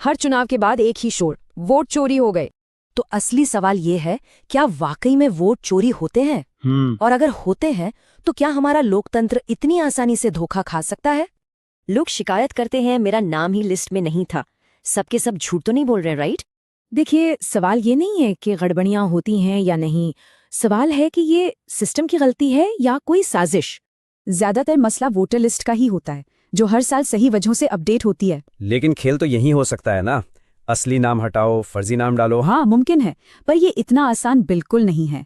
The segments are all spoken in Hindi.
हर चुनाव के बाद एक ही शोर, वोट चोरी हो गए। तो असली सवाल ये है, क्या वाकई में वोट चोरी होते हैं? और अगर होते हैं तो क्या हमारा लोकतंत्र इतनी आसानी से धोखा खा सकता है? लोग शिकायत करते हैं मेरा नाम ही लिस्ट में नहीं था। सबके सब झूठ तो नहीं बोल रहे, राइट? देखिए, सवाल ये नहीं है कि गड़बड़ियां होती हैं या नहीं। सवाल है कि ये सिस्टम की गलती है या कोई साजिश। ज्यादातर मसला वोटर लिस्ट का ही होता है, जो हर साल सही वजहों से अपडेट होती है। लेकिन खेल तो यही हो सकता है ना, असली नाम हटाओ, फर्जी नाम डालो। हाँ, मुमकिन है, पर ये इतना आसान बिल्कुल नहीं है।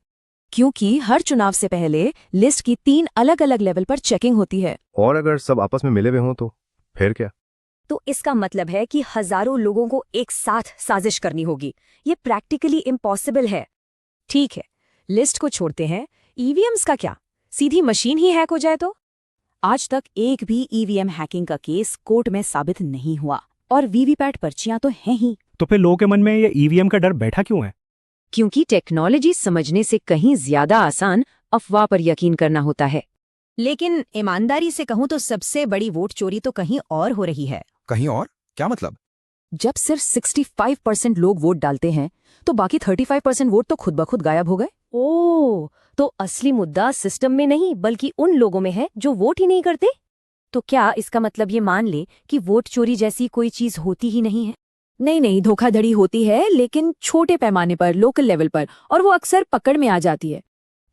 क्योंकि हर चुनाव से पहले लिस्ट की 3 अलग अलग लेवल पर चेकिंग होती है। और अगर सब आपस में मिले हुए हों तो फिर क्या? तो इसका मतलब है कि हजारों लोगों को एक साथ साजिश करनी होगी। ये प्रैक्टिकली इम्पॉसिबल है। ठीक है, लिस्ट को छोड़ते हैं, ईवीएम्स का क्या? सीधी मशीन ही हैक हो जाए तो? आज तक एक भी ईवीएम हैकिंग का केस कोर्ट में साबित नहीं हुआ, और वीवीपैट पर्चियां तो हैं ही। तो फिर लोगों के मन में ये ईवीएम का डर बैठा क्यों है? क्योंकि टेक्नोलॉजी समझने से कहीं ज्यादा आसान अफवाह पर यकीन करना होता है। लेकिन ईमानदारी से कहूं तो सबसे बड़ी वोट चोरी तो कहीं और हो रही है। कहीं और? क्या मतलब? जब सिर्फ 65% लोग वोट डालते हैं तो बाकी 35% वोट तो खुद ब खुद गायब हो गए। ओह, तो असली मुद्दा सिस्टम में नहीं बल्कि उन लोगों में है जो वोट ही नहीं करते। तो क्या इसका मतलब ये मान ले कि वोट चोरी जैसी कोई चीज होती ही नहीं है? नहीं, धोखाधड़ी होती है, लेकिन छोटे पैमाने पर, लोकल लेवल पर, और वो अक्सर पकड़ में आ जाती है।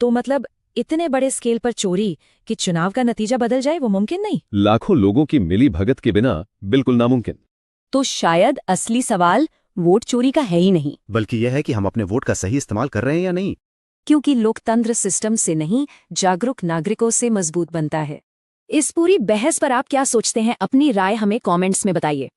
तो मतलब इतने बड़े स्केल पर चोरी कि चुनाव का नतीजा बदल जाए, वो मुमकिन नहीं? लाखों लोगों की मिली भगत के बिना बिल्कुल नामुमकिन। तो शायद असली सवाल वोट चोरी का है ही नहीं, बल्कि यह है कि हम अपने वोट का सही इस्तेमाल कर रहे हैं या नहीं। क्योंकि लोकतंत्र सिस्टम से नहीं, जागरूक नागरिकों से मजबूत बनता है। इस पूरी बहस पर आप क्या सोचते हैं? अपनी राय हमें कमेंट्स में बताइए।